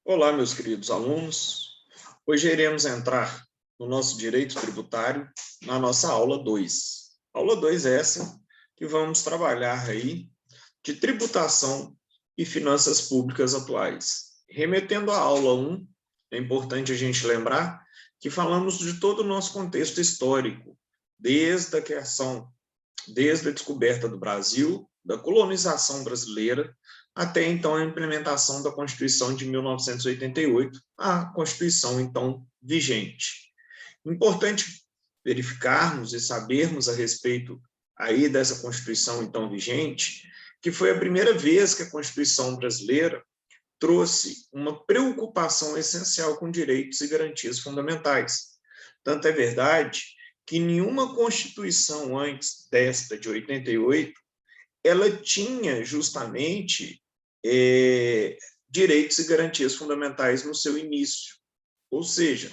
Olá, meus queridos alunos. Hoje iremos entrar no nosso direito tributário na nossa aula 2. Aula 2 é essa que vamos trabalhar aí de tributação e finanças públicas atuais. Remetendo à aula 1, é importante a gente lembrar que falamos de todo o nosso contexto histórico, desde a criação, desde a descoberta do Brasil, da colonização brasileira, até então a implementação da Constituição de 1988, a Constituição então vigente. Importante verificarmos e sabermos a respeito aí dessa Constituição então vigente, que foi a primeira vez que a Constituição brasileira trouxe uma preocupação essencial com direitos e garantias fundamentais. Tanto é verdade que nenhuma Constituição antes desta de 88, ela tinha justamente direitos e garantias fundamentais no seu início. Ou seja,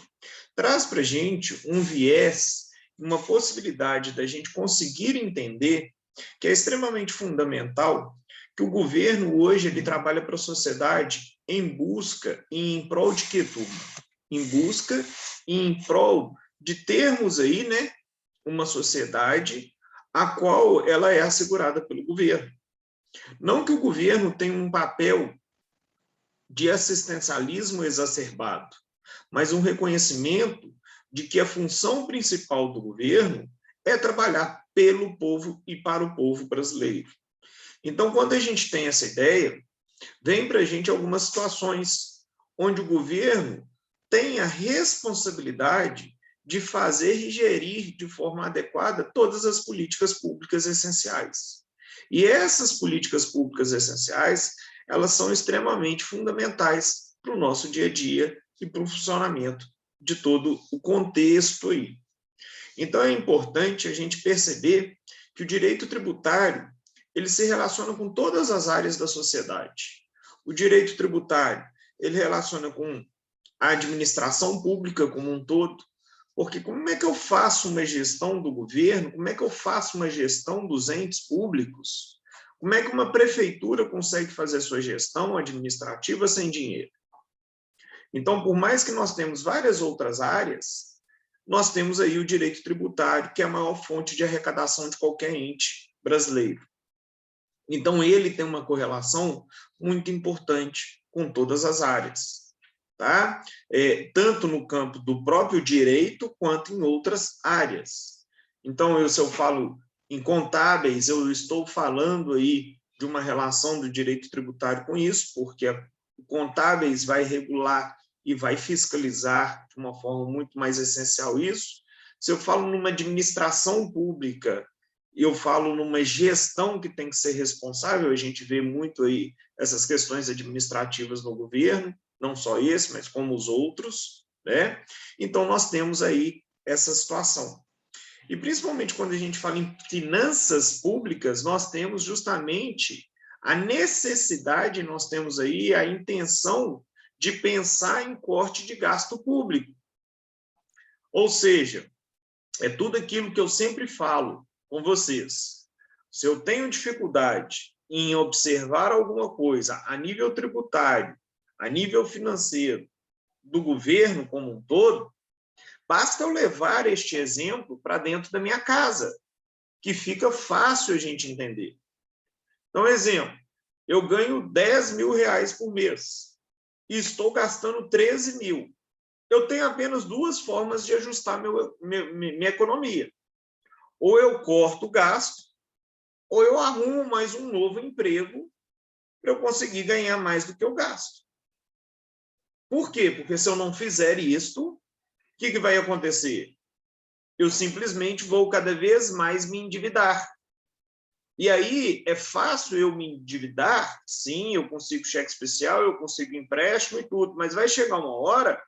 traz para a gente um viés, uma possibilidade da gente conseguir entender que é extremamente fundamental que o governo hoje ele trabalha para a sociedade em busca e em prol de quê, turma? Em busca e em prol de termos aí, né, uma sociedade a qual ela é assegurada pelo governo. Não que o governo tenha um papel de assistencialismo exacerbado, mas um reconhecimento de que a função principal do governo é trabalhar pelo povo e para o povo brasileiro. Então, quando a gente tem essa ideia, vem para a gente algumas situações onde o governo tem a responsabilidade de fazer e gerir de forma adequada todas as políticas públicas essenciais. E essas políticas públicas essenciais, elas são extremamente fundamentais para o nosso dia a dia e para o funcionamento de todo o contexto aí. Então, é importante a gente perceber que o direito tributário ele se relaciona com todas as áreas da sociedade. O direito tributário ele relaciona com a administração pública como um todo, porque como é que eu faço uma gestão do governo, como é que eu faço uma gestão dos entes públicos, como é que uma prefeitura consegue fazer sua gestão administrativa sem dinheiro? Então, por mais que nós temos várias outras áreas, nós temos aí o direito tributário, que é a maior fonte de arrecadação de qualquer ente brasileiro. Então, ele tem uma correlação muito importante com todas as áreas, tá? Tanto no campo do próprio direito, quanto em outras áreas. Então, se eu falo em contábeis, eu estou falando aí de uma relação do direito tributário com isso, porque o contábeis vai regular e vai fiscalizar de uma forma muito mais essencial isso. Se eu falo numa administração pública, eu falo numa gestão que tem que ser responsável, a gente vê muito aí essas questões administrativas no governo, não só esse, mas como os outros, né? Então, nós temos aí essa situação. E, principalmente, quando a gente fala em finanças públicas, nós temos justamente a necessidade, nós temos aí a intenção de pensar em corte de gasto público. Ou seja, é tudo aquilo que eu sempre falo com vocês. Se eu tenho dificuldade em observar alguma coisa a nível tributário, a nível financeiro, do governo como um todo, basta eu levar este exemplo para dentro da minha casa, que fica fácil a gente entender. Então, exemplo, eu ganho 10 mil reais por mês e estou gastando 13 mil. Eu tenho apenas duas formas de ajustar minha economia. Ou eu corto o gasto, ou eu arrumo mais um novo emprego para eu conseguir ganhar mais do que eu gasto. Por quê? Porque se eu não fizer isto, o que vai acontecer? Eu simplesmente vou cada vez mais me endividar. E aí é fácil eu me endividar, sim, eu consigo cheque especial, eu consigo empréstimo e tudo, mas vai chegar uma hora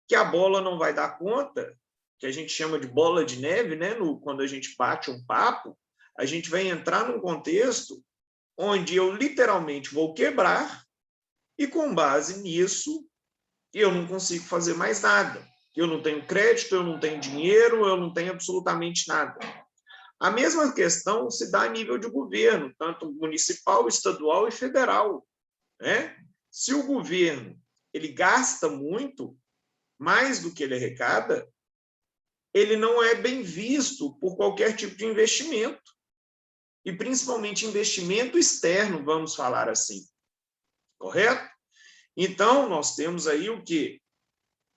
que a bola não vai dar conta, que a gente chama de bola de neve, né? Quando a gente bate um papo, a gente vai entrar num contexto onde eu literalmente vou quebrar e, com base nisso, eu não consigo fazer mais nada. Eu não tenho crédito, eu não tenho dinheiro, eu não tenho absolutamente nada. A mesma questão se dá a nível de governo, tanto municipal, estadual e federal, né? Se o governo ele gasta muito, mais do que ele arrecada, ele não é bem visto por qualquer tipo de investimento. E principalmente investimento externo, vamos falar assim. Correto? Então, nós temos aí o quê?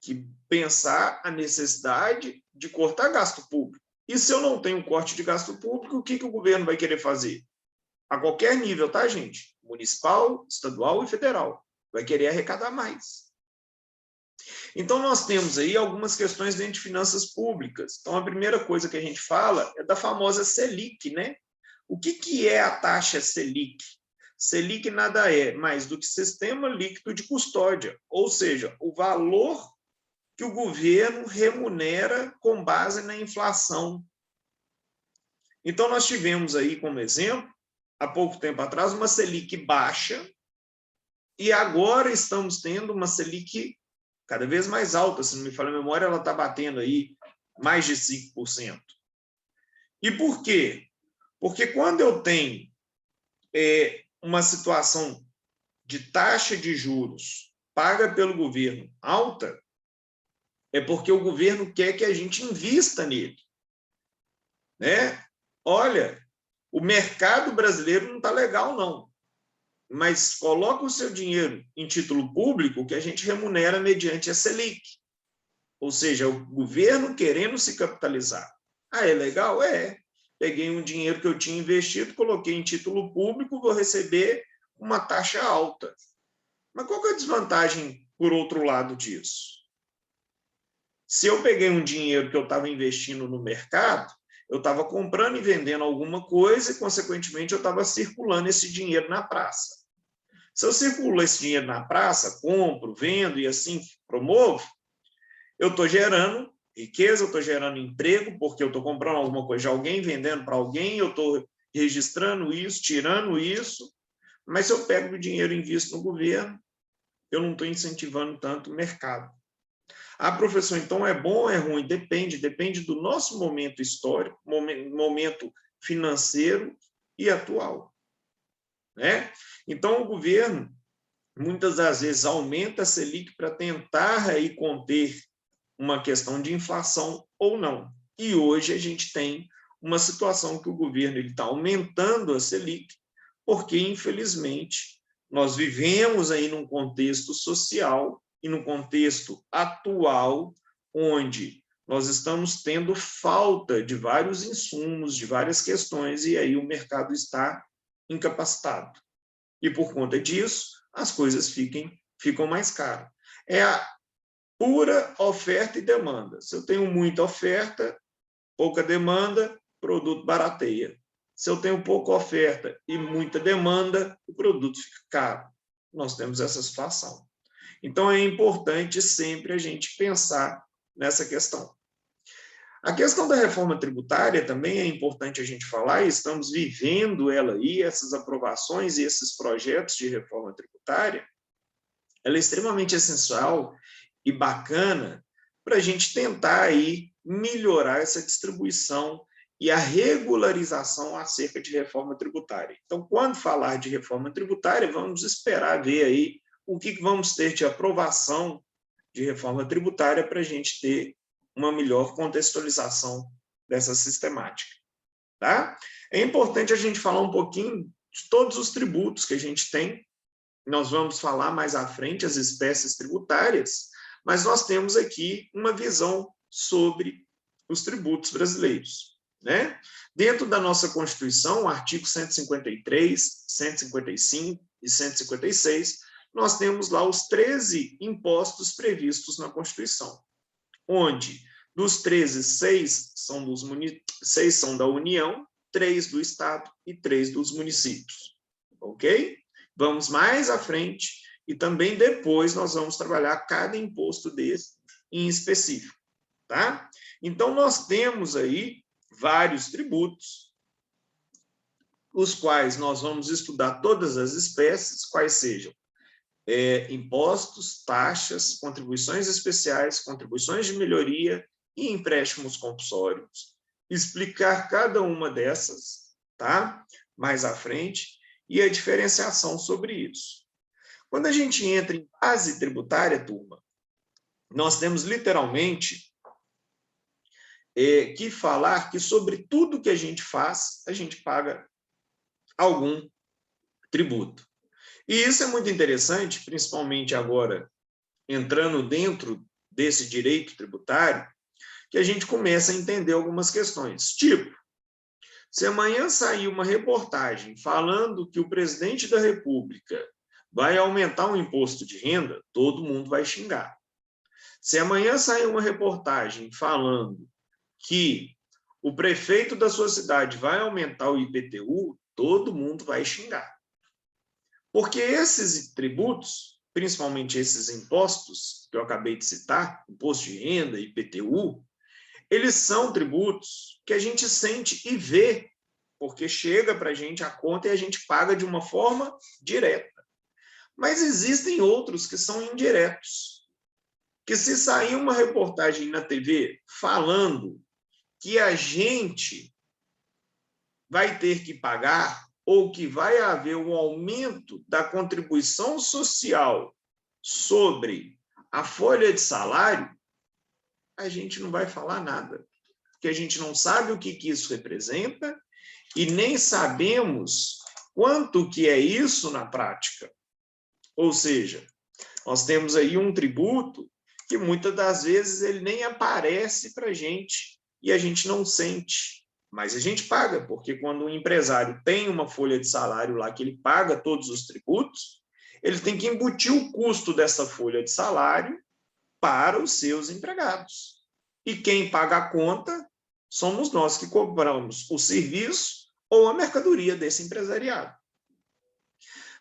Que pensar a necessidade de cortar gasto público. E se eu não tenho corte de gasto público, o que o governo vai querer fazer? A qualquer nível, tá, gente? Municipal, estadual e federal. Vai querer arrecadar mais. Então, nós temos aí algumas questões dentro de finanças públicas. Então, a primeira coisa que a gente fala é da famosa Selic, né? O que é a taxa Selic? Selic nada é mais do que sistema líquido de custódia, ou seja, o valor que o governo remunera com base na inflação. Então, nós tivemos aí, como exemplo, há pouco tempo atrás, uma Selic baixa, e agora estamos tendo uma Selic cada vez mais alta. Se não me falha a memória, ela está batendo aí mais de 5%. E por quê? Porque quando eu tenho uma situação de taxa de juros paga pelo governo alta, é porque o governo quer que a gente invista nele. Né? Olha, o mercado brasileiro não está legal, não. Mas coloca o seu dinheiro em título público que a gente remunera mediante a Selic. Ou seja, o governo querendo se capitalizar. Ah, é legal? É. Peguei um dinheiro que eu tinha investido, coloquei em título público, vou receber uma taxa alta. Mas qual que é a desvantagem, por outro lado, disso? Se eu peguei um dinheiro que eu estava investindo no mercado, eu estava comprando e vendendo alguma coisa e, consequentemente, eu estava circulando esse dinheiro na praça. Se eu circulo esse dinheiro na praça, compro, vendo e assim promovo, eu estou gerando riqueza, eu estou gerando emprego, porque eu estou comprando alguma coisa de alguém, vendendo para alguém, eu estou registrando isso, tirando isso, mas se eu pego o dinheiro e invisto no governo, eu não estou incentivando tanto o mercado. Ah, professor, então é bom ou é ruim? Depende do nosso momento histórico, momento financeiro e atual. Né? Então, o governo, muitas das vezes, aumenta a Selic para tentar aí conter uma questão de inflação ou não. E hoje a gente tem uma situação que o governo está aumentando a Selic, porque, infelizmente, nós vivemos aí num contexto social e no contexto atual, onde nós estamos tendo falta de vários insumos, de várias questões, e aí o mercado está incapacitado. E, por conta disso, as coisas ficam mais caras. É a pura oferta e demanda. Se eu tenho muita oferta, pouca demanda, produto barateia. Se eu tenho pouca oferta e muita demanda, o produto fica caro. Nós temos essa situação. Então, é importante sempre a gente pensar nessa questão. A questão da reforma tributária também é importante a gente falar, e estamos vivendo ela aí, essas aprovações e esses projetos de reforma tributária, ela é extremamente essencial e bacana para a gente tentar aí melhorar essa distribuição e a regularização acerca de reforma tributária. Então, quando falar de reforma tributária, vamos esperar ver aí o que vamos ter de aprovação de reforma tributária para a gente ter uma melhor contextualização dessa sistemática. Tá? É importante a gente falar um pouquinho de todos os tributos que a gente tem. Nós vamos falar mais à frente as espécies tributárias, mas nós temos aqui uma visão sobre os tributos brasileiros. Né? Dentro da nossa Constituição, artigo 153, 155 e 156, nós temos lá os 13 impostos previstos na Constituição, onde dos 13, 6 são da União, 3 do Estado e 3 dos municípios. Ok? Vamos mais à frente e também depois nós vamos trabalhar cada imposto desse em específico. Tá? Então, nós temos aí vários tributos, os quais nós vamos estudar todas as espécies, quais sejam impostos, taxas, contribuições especiais, contribuições de melhoria e empréstimos compulsórios. Explicar cada uma dessas, tá? Mais à frente, e a diferenciação sobre isso. Quando a gente entra em base tributária, turma, nós temos literalmente que falar que sobre tudo que a gente faz, a gente paga algum tributo. E isso é muito interessante, principalmente agora, entrando dentro desse direito tributário, que a gente começa a entender algumas questões. Tipo, se amanhã sair uma reportagem falando que o presidente da República vai aumentar o imposto de renda, todo mundo vai xingar. Se amanhã sair uma reportagem falando que o prefeito da sua cidade vai aumentar o IPTU, todo mundo vai xingar. Porque esses tributos, principalmente esses impostos que eu acabei de citar, imposto de renda, IPTU, eles são tributos que a gente sente e vê, porque chega para a gente a conta e a gente paga de uma forma direta. Mas existem outros que são indiretos, que se sair uma reportagem na TV falando que a gente vai ter que pagar ou que vai haver um aumento da contribuição social sobre a folha de salário, a gente não vai falar nada, porque a gente não sabe o que isso representa e nem sabemos quanto que é isso na prática. Ou seja, nós temos aí um tributo que muitas das vezes ele nem aparece para a gente e a gente não sente, mas a gente paga, porque quando um empresário tem uma folha de salário lá que ele paga todos os tributos, ele tem que embutir o custo dessa folha de salário para os seus empregados. E quem paga a conta somos nós que cobramos o serviço ou a mercadoria desse empresariado.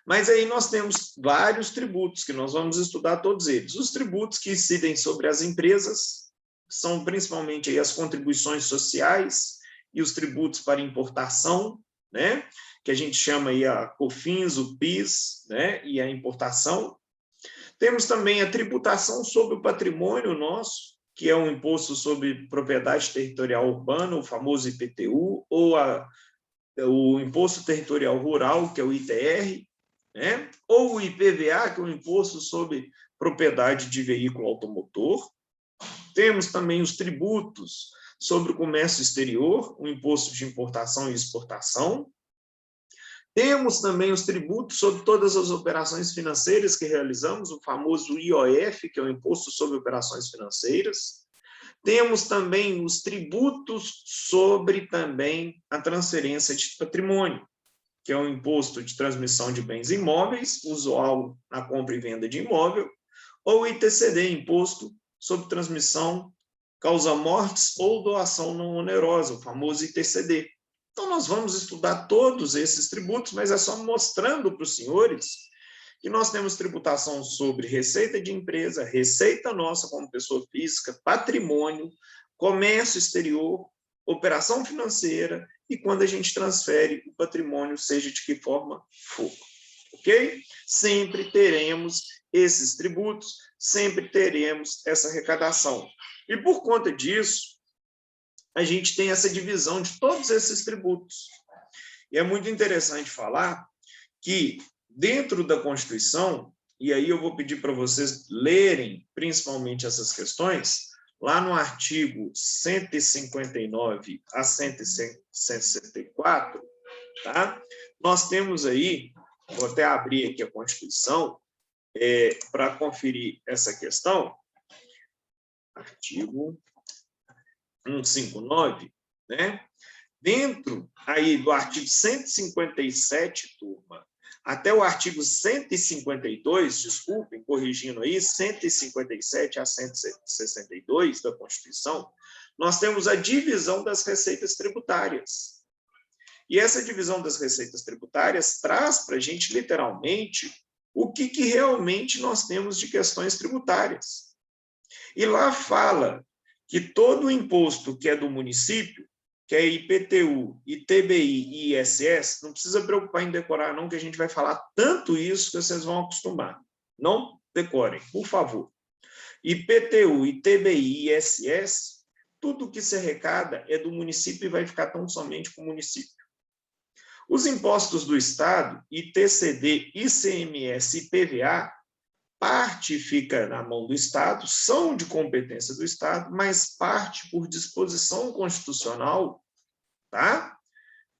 Mas aí nós temos vários tributos, que nós vamos estudar todos eles. Os tributos que incidem sobre as empresas são principalmente aí as contribuições sociais e os tributos para importação, né? Que a gente chama aí a COFINS, o PIS, né? E a importação. Temos também a tributação sobre o patrimônio nosso, que é um imposto sobre propriedade territorial urbana, o famoso IPTU, ou o Imposto Territorial Rural, que é o ITR, né? Ou o IPVA, que é o Imposto sobre Propriedade de Veículo Automotor. Temos também os tributos sobre o comércio exterior, o Imposto de Importação e Exportação. Temos também os tributos sobre todas as operações financeiras que realizamos, o famoso IOF, que é o Imposto sobre Operações Financeiras. Temos também os tributos sobre também a transferência de patrimônio, que é o imposto de transmissão de bens imóveis, usual na compra e venda de imóvel, ou o ITCD, Imposto sobre Transmissão, Causa-Mortes ou Doação Não Onerosa, o famoso ITCD. Então, nós vamos estudar todos esses tributos, mas é só mostrando para os senhores que nós temos tributação sobre receita de empresa, receita nossa como pessoa física, patrimônio, comércio exterior, operação financeira e quando a gente transfere o patrimônio, seja de que forma for. Ok? Sempre teremos esses tributos, sempre teremos essa arrecadação. E por conta disso, a gente tem essa divisão de todos esses tributos. E é muito interessante falar que dentro da Constituição, e aí eu vou pedir para vocês lerem principalmente essas questões, lá no artigo 159 a 164, tá? Nós temos aí, vou até abrir aqui a Constituição para conferir essa questão, artigo 159, né? Dentro aí do artigo 157, turma, até o artigo 152, desculpem, corrigindo aí, 157 a 162 da Constituição, nós temos a divisão das receitas tributárias. E essa divisão das receitas tributárias traz para a gente, literalmente, o que realmente nós temos de questões tributárias. E lá fala que todo o imposto que é do município, que é IPTU, ITBI e ISS, não precisa preocupar em decorar, não, que a gente vai falar tanto isso que vocês vão acostumar. Não decorem, por favor. IPTU, ITBI e ISS, tudo que se arrecada é do município e vai ficar tão somente com o município. Os impostos do Estado, ITCD, ICMS e IPVA, parte fica na mão do Estado, são de competência do Estado, mas parte, por disposição constitucional, tá?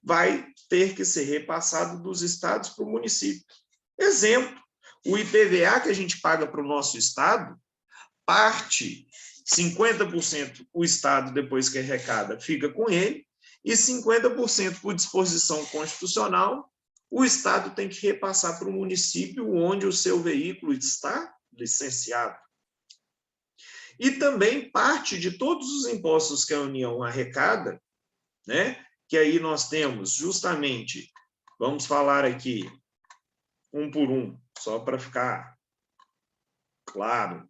Vai ter que ser repassado dos estados para o município. Exemplo, o IPVA que a gente paga para o nosso estado, parte, 50% o estado, depois que arrecada, fica com ele, e 50% por disposição constitucional, o estado tem que repassar para o município onde o seu veículo está licenciado. E também parte de todos os impostos que a União arrecada, né? Que aí nós temos justamente, vamos falar aqui, um por um, só para ficar claro.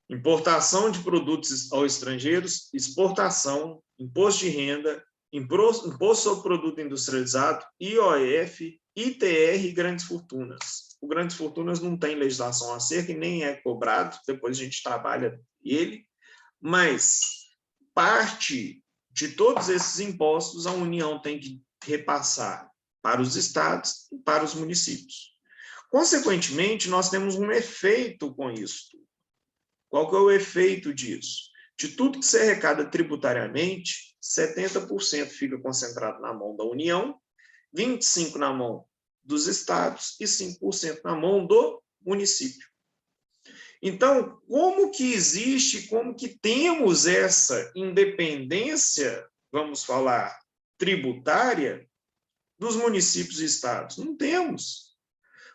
Importação de produtos aos estrangeiros, exportação, imposto de renda, imposto sobre produto industrializado, IOF, ITR e grandes fortunas. O grandes fortunas não tem legislação acerca e nem é cobrado, depois a gente trabalha ele, mas parte de todos esses impostos a União tem que repassar para os estados e para os municípios. Consequentemente, nós temos um efeito com isso. Qual que é o efeito disso? De tudo que se arrecada tributariamente, 70% fica concentrado na mão da União, 25% na mão dos estados e 5% na mão do município. Então, como que existe, como que temos essa independência, vamos falar, tributária dos municípios e estados? Não temos.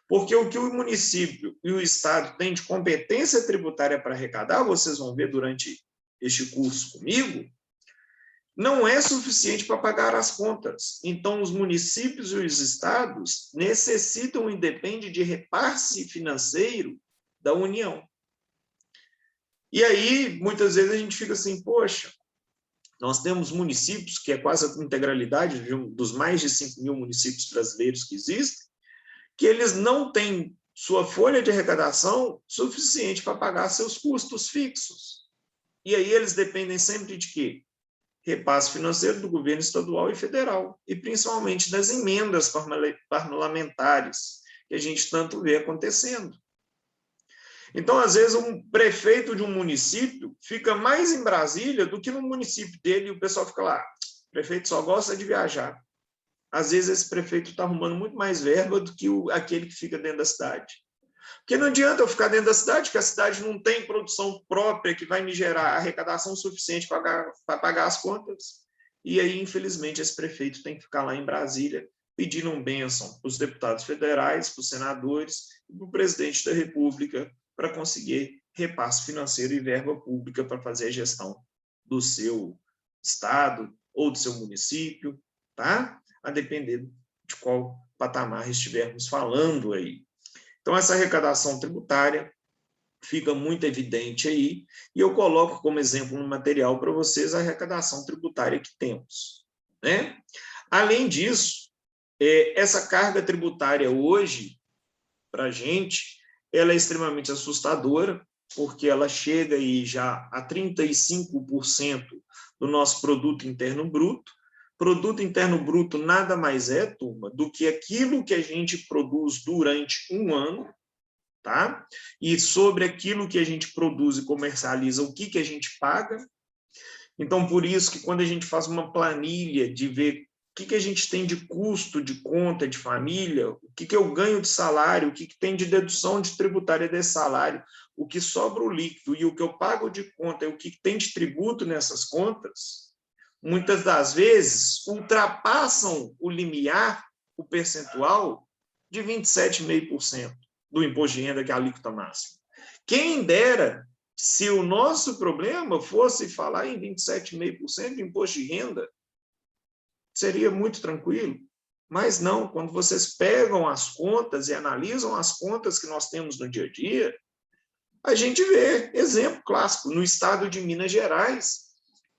Porque o que o município e o estado têm de competência tributária para arrecadar, vocês vão ver durante este curso comigo, não é suficiente para pagar as contas. Então, os municípios e os estados necessitam e dependem de repasse financeiro da União. E aí, muitas vezes, a gente fica assim, poxa, nós temos municípios, que é quase a integralidade dos mais de 5 mil municípios brasileiros que existem, que eles não têm sua folha de arrecadação suficiente para pagar seus custos fixos. E aí eles dependem sempre de quê? Repasse financeiro do governo estadual e federal, e principalmente das emendas parlamentares, que a gente tanto vê acontecendo. Então, às vezes, um prefeito de um município fica mais em Brasília do que no município dele, e o pessoal fica lá, o prefeito só gosta de viajar. Às vezes, esse prefeito está arrumando muito mais verba do que aquele que fica dentro da cidade. Porque não adianta eu ficar dentro da cidade, porque a cidade não tem produção própria que vai me gerar arrecadação suficiente para pagar as contas. E aí, infelizmente, esse prefeito tem que ficar lá em Brasília pedindo um bênção para os deputados federais, para os senadores e para o presidente da República para conseguir repasse financeiro e verba pública para fazer a gestão do seu estado ou do seu município, tá? A depender de qual patamar estivermos falando aí. Então, essa arrecadação tributária fica muito evidente aí, e eu coloco como exemplo no material para vocês a arrecadação tributária que temos, né? Além disso, essa carga tributária hoje, para a gente, ela é extremamente assustadora, porque ela chega aí já a 35% do nosso produto interno bruto. Produto interno bruto nada mais é, turma, do que aquilo que a gente produz durante um ano, tá? E sobre aquilo que a gente produz e comercializa, o que a gente paga. Então, por isso que quando a gente faz uma planilha de ver o que a gente tem de custo de conta de família, o que eu ganho de salário, o que tem de dedução de tributária desse salário, o que sobra o líquido e o que eu pago de conta e o que tem de tributo nessas contas, muitas das vezes ultrapassam o limiar, o percentual de 27,5% do imposto de renda, que é a alíquota máxima. Quem dera se o nosso problema fosse falar em 27,5% de imposto de renda, seria muito tranquilo, mas não, quando vocês pegam as contas e analisam as contas que nós temos no dia a dia, a gente vê, exemplo clássico, no estado de Minas Gerais,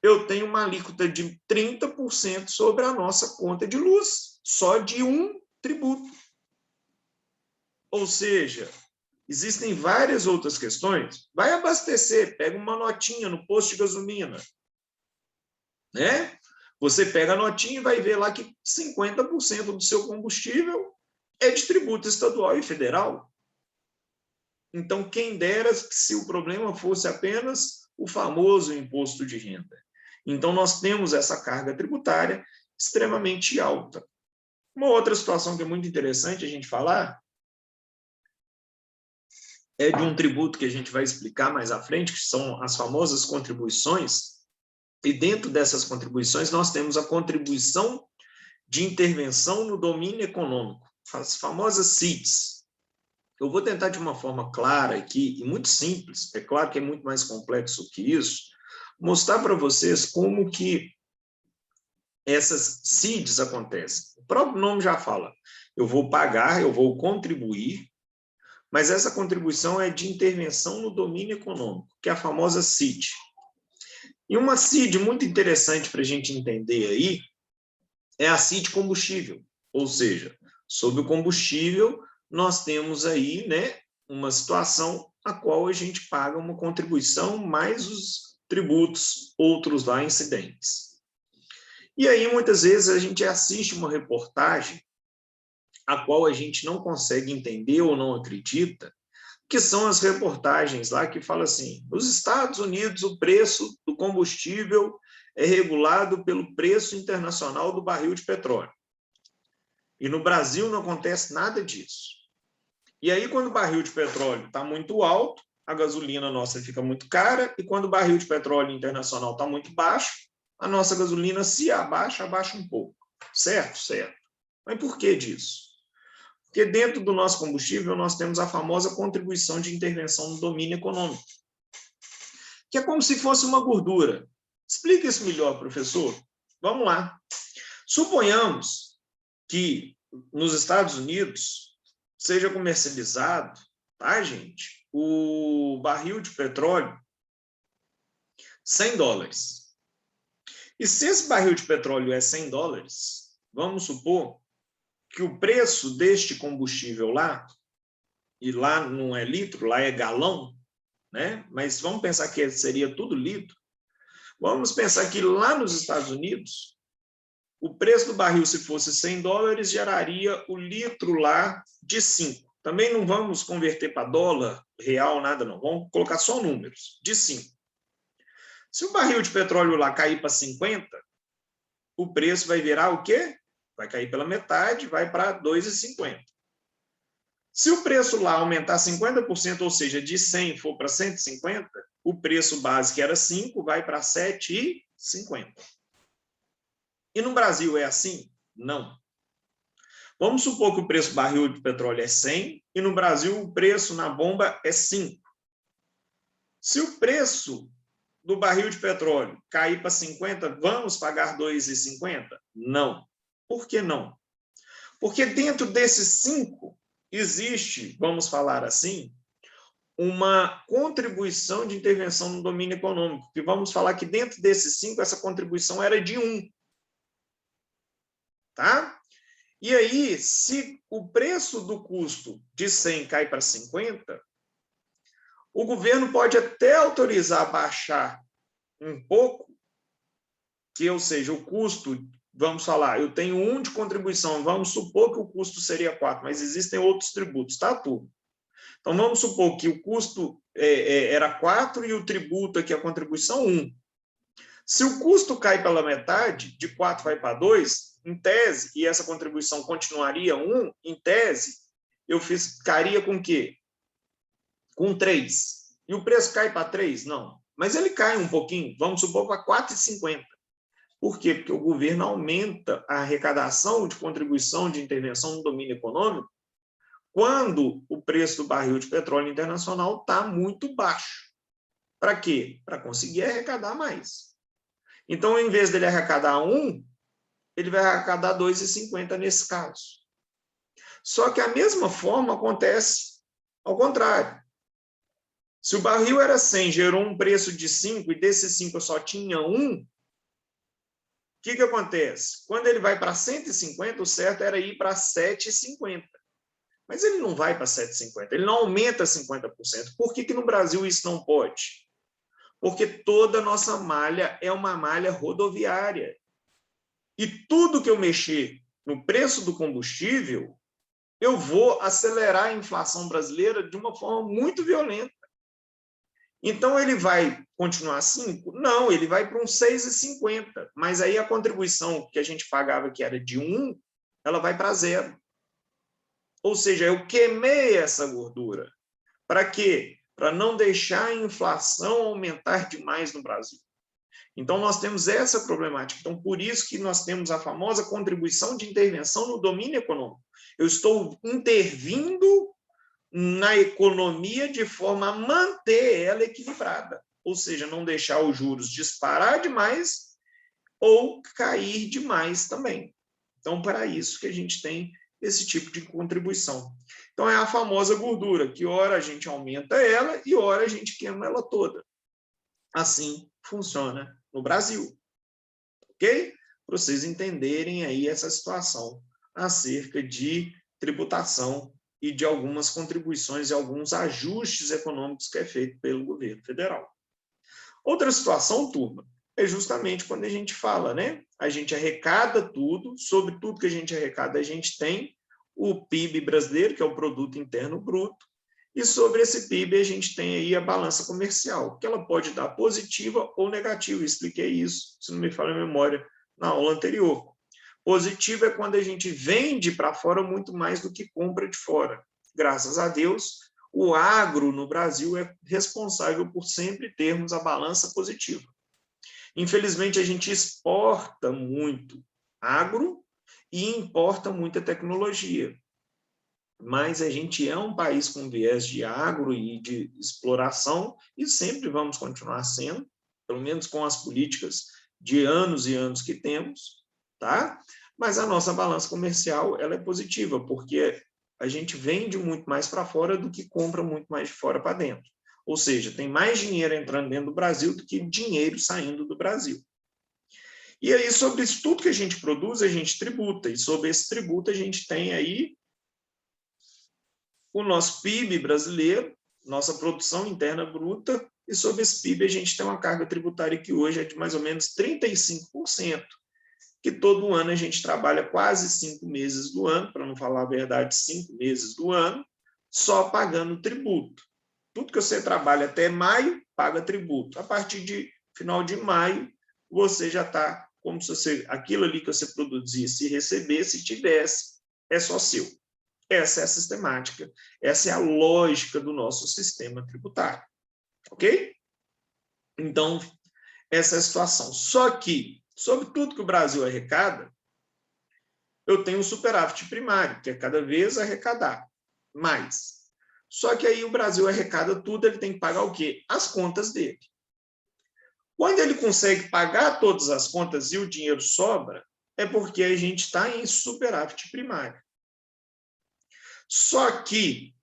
eu tenho uma alíquota de 30% sobre a nossa conta de luz, só de um tributo. Ou seja, existem várias outras questões. Vai abastecer, pega uma notinha no posto de gasolina, né? Você pega a notinha e vai ver lá que 50% do seu combustível é de tributo estadual e federal. Então, quem dera se o problema fosse apenas o famoso imposto de renda. Então, nós temos essa carga tributária extremamente alta. Uma outra situação que é muito interessante a gente falar é de um tributo que a gente vai explicar mais à frente, que são as famosas contribuições, e dentro dessas contribuições nós temos a contribuição de intervenção no domínio econômico, as famosas CITs. Eu vou tentar de uma forma clara aqui, e muito simples, é claro que é muito mais complexo que isso, mostrar para vocês como que essas CIDs acontecem. O próprio nome já fala, eu vou pagar, eu vou contribuir, mas essa contribuição é de intervenção no domínio econômico, que é a famosa CID. E uma CID muito interessante para a gente entender aí é a CID combustível, ou seja, sobre o combustível nós temos aí, né, uma situação a qual a gente paga uma contribuição mais os tributos, outros lá incidentes. E aí muitas vezes a gente assiste uma reportagem a qual a gente não consegue entender ou não acredita, que são as reportagens lá que falam assim, nos Estados Unidos o preço do combustível é regulado pelo preço internacional do barril de petróleo. E no Brasil não acontece nada disso. E aí, quando o barril de petróleo está muito alto, a gasolina nossa fica muito cara, e quando o barril de petróleo internacional está muito baixo, a nossa gasolina se abaixa um pouco. Certo? Certo. Mas por que disso? Porque dentro do nosso combustível nós temos a famosa contribuição de intervenção no domínio econômico, que é como se fosse uma gordura. Explica isso melhor, professor. Vamos lá. Suponhamos que nos Estados Unidos seja comercializado, tá, gente, o barril de petróleo $100. E se esse barril de petróleo é $100, vamos supor que o preço deste combustível lá, e lá não é litro, lá é galão, né? Mas vamos pensar que seria tudo litro. Vamos pensar que lá nos Estados Unidos, o preço do barril, se fosse $100, geraria o litro lá de 5. Também não vamos converter para dólar, real, nada não. Vamos colocar só números, de 5. Se o barril de petróleo lá cair para 50, o preço vai virar o quê? Vai cair pela metade, vai para 2,50. Se o preço lá aumentar 50%, ou seja, de 100 for para 150, o preço base, que era 5, vai para 7,50. E no Brasil é assim? Não. Vamos supor que o preço do barril de petróleo é 100 e no Brasil o preço na bomba é 5. Se o preço do barril de petróleo cair para 50, vamos pagar 2,50? Não. Por que não? Porque dentro desses 5 existe, vamos falar assim, uma contribuição de intervenção no domínio econômico, que vamos falar que dentro desses 5 essa contribuição era de 1. Tá? E aí, se o preço do custo de 100 cai para 50, o governo pode até autorizar baixar um pouco, que, ou seja, o custo, vamos falar, eu tenho 1 de contribuição, vamos supor que o custo seria 4, mas existem outros tributos, tá, turma? Então, vamos supor que o custo era 4 e o tributo aqui, a contribuição, 1. Se o custo cai pela metade, de 4 vai para 2, em tese, e essa contribuição continuaria 1, em tese, eu ficaria com o quê? Com 3. E o preço cai para 3? Não. Mas ele cai um pouquinho, vamos supor, para 4,50. Por quê? Porque o governo aumenta a arrecadação de contribuição de intervenção no domínio econômico quando o preço do barril de petróleo internacional está muito baixo. Para quê? Para conseguir arrecadar mais. Então, em vez dele arrecadar 1, ele vai arrecadar 2,50 nesse caso. Só que a mesma forma acontece ao contrário. Se o barril era 100, gerou um preço de 5 e desses 5 eu só tinha 1, o que acontece? Quando ele vai para 150, o certo era ir para 7,50. Mas ele não vai para 7,50, ele não aumenta 50%. Por que no Brasil isso não pode? Porque toda a nossa malha é uma malha rodoviária. e tudo que eu mexer no preço do combustível, eu vou acelerar a inflação brasileira de uma forma muito violenta. Então, ele vai continuar 5? Não, ele vai para uns 6,50. Mas aí a contribuição que a gente pagava, que era de 1, ela vai para 0. Ou seja, eu queimei essa gordura. Para quê? Para não deixar a inflação aumentar demais no Brasil. Então, nós temos essa problemática. Então, por isso que nós temos a famosa contribuição de intervenção no domínio econômico. Eu estou intervindo na economia de forma a manter ela equilibrada, ou seja, não deixar os juros disparar demais ou cair demais também. Então, para isso que a gente tem esse tipo de contribuição. Então, é a famosa gordura, que ora a gente aumenta ela e ora a gente queima ela toda. Assim funciona no Brasil. Ok? Para vocês entenderem aí essa situação acerca de tributação e de algumas contribuições e alguns ajustes econômicos que é feito pelo governo federal. Outra situação, turma, é justamente quando a gente fala, né? A gente arrecada tudo, sobre tudo que a gente arrecada, a gente tem o PIB brasileiro, que é o Produto Interno Bruto, e sobre esse PIB a gente tem aí a balança comercial, que ela pode dar positiva ou negativa. Eu expliquei isso, se não me falha a memória, na aula anterior. Positivo é quando a gente vende para fora muito mais do que compra de fora. Graças a Deus, o agro no Brasil é responsável por sempre termos a balança positiva. Infelizmente, a gente exporta muito agro e importa muita tecnologia. Mas a gente é um país com viés de agro e de exploração e sempre vamos continuar sendo, pelo menos com as políticas de anos e anos que temos, tá? Mas a nossa balança comercial ela é positiva, porque a gente vende muito mais para fora do que compra muito mais de fora para dentro. Ou seja, tem mais dinheiro entrando dentro do Brasil do que dinheiro saindo do Brasil. E aí, sobre isso tudo que a gente produz, a gente tributa. E sobre esse tributo, a gente tem aí o nosso PIB brasileiro, nossa produção interna bruta, e sobre esse PIB a gente tem uma carga tributária que hoje é de mais ou menos 35%, que todo ano a gente trabalha quase 5 meses do ano, para não falar a verdade, 5 meses do ano, só pagando tributo. Tudo que você trabalha até maio, paga tributo. A partir de final de maio, você já está como se você, aquilo ali que você produzia, se recebesse, se tivesse, é só seu. Essa é a sistemática, essa é a lógica do nosso sistema tributário. Ok? Então, essa é a situação. Só que, sobre tudo que o Brasil arrecada, eu tenho um superávit primário, que é cada vez arrecadar mais. Só que aí o Brasil arrecada tudo, ele tem que pagar o quê? As contas dele. Quando ele consegue pagar todas as contas e o dinheiro sobra, é porque a gente está em superávit primário. Só que,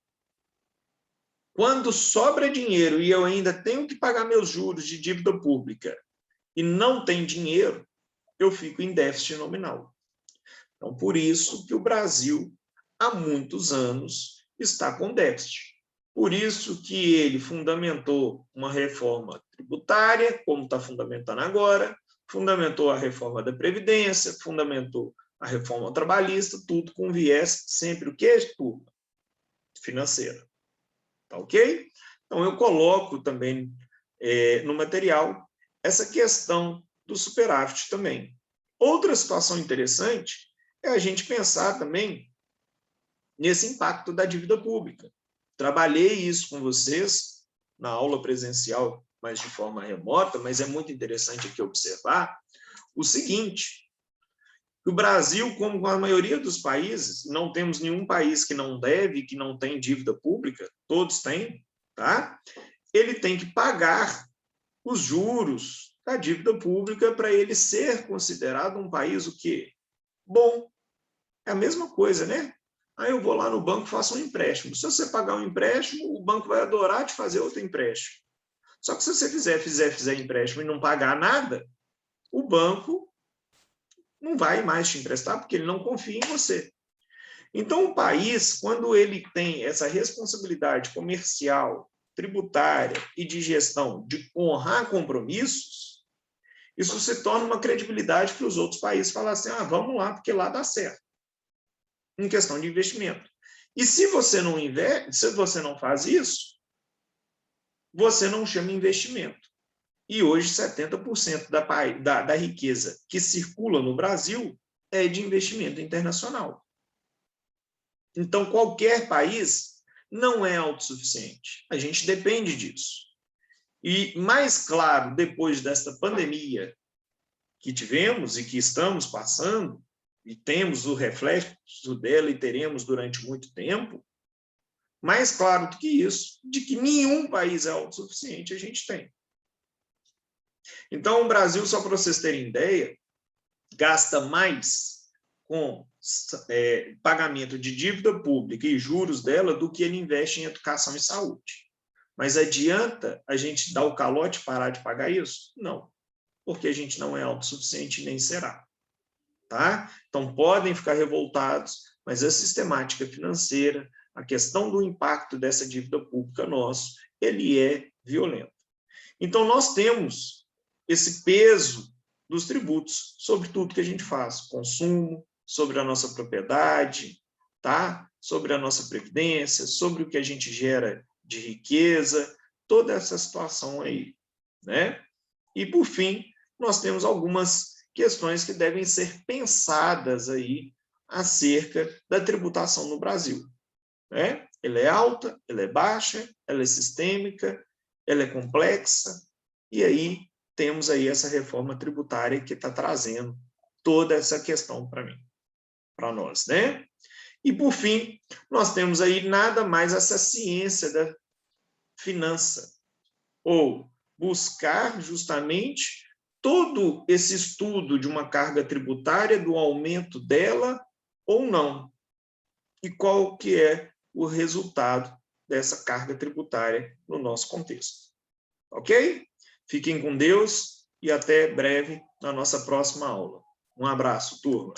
quando sobra dinheiro e eu ainda tenho que pagar meus juros de dívida pública e não tem dinheiro, eu fico em déficit nominal. Então, por isso que o Brasil, há muitos anos, está com déficit. Por isso que ele fundamentou uma reforma tributária, como está fundamentando agora, fundamentou a reforma da Previdência, fundamentou a reforma trabalhista, tudo com viés sempre o quê, turma? Financeiro. Tá ok? Então, eu coloco também no material essa questão do superávit também. Outra situação interessante é a gente pensar também nesse impacto da dívida pública. Trabalhei isso com vocês na aula presencial, mas de forma remota, mas é muito interessante aqui observar o seguinte: o Brasil, como a maioria dos países, não temos nenhum país que não deve, que não tem dívida pública, todos têm, tá? Ele tem que pagar os juros da dívida pública para ele ser considerado um país o quê? Bom. É a mesma coisa, né? Aí eu vou lá no banco e faço um empréstimo. Se você pagar um empréstimo, o banco vai adorar te fazer outro empréstimo. Só que se você fizer empréstimo e não pagar nada, o banco não vai mais te emprestar porque ele não confia em você. Então, o país, quando ele tem essa responsabilidade comercial, tributária e de gestão de honrar compromissos, Isso se torna uma credibilidade para os outros países falar assim, vamos lá, porque lá dá certo. Em questão de investimento. E se você não investe, se você não faz isso, você não chama investimento. E hoje 70% da riqueza que circula no Brasil é de investimento internacional. Então, qualquer país não é autossuficiente. A gente depende disso. E mais claro, depois desta pandemia que tivemos e que estamos passando, e temos o reflexo dela e teremos durante muito tempo, mais claro do que isso, de que nenhum país é autossuficiente, a gente tem. Então, o Brasil, só para vocês terem ideia, gasta mais com pagamento de dívida pública e juros dela do que ele investe em educação e saúde. Mas adianta a gente dar o calote e parar de pagar isso? Não, porque a gente não é autossuficiente e nem será. Tá? Então, podem ficar revoltados, mas a sistemática financeira, a questão do impacto dessa dívida pública nosso, ele é violento. Então, nós temos esse peso dos tributos sobre tudo que a gente faz, consumo, sobre a nossa propriedade, tá? Sobre a nossa previdência, sobre o que a gente gera de riqueza, toda essa situação aí, né? E, por fim, nós temos algumas questões que devem ser pensadas aí acerca da tributação no Brasil, né? Ela é alta, ela é baixa, ela é sistêmica, ela é complexa, e aí temos aí essa reforma tributária que está trazendo toda essa questão para nós, né? E, por fim, nós temos aí nada mais essa ciência da finança, ou buscar justamente todo esse estudo de uma carga tributária, do aumento dela ou não, e qual que é o resultado dessa carga tributária no nosso contexto. Ok? Fiquem com Deus e até breve na nossa próxima aula. Um abraço, turma.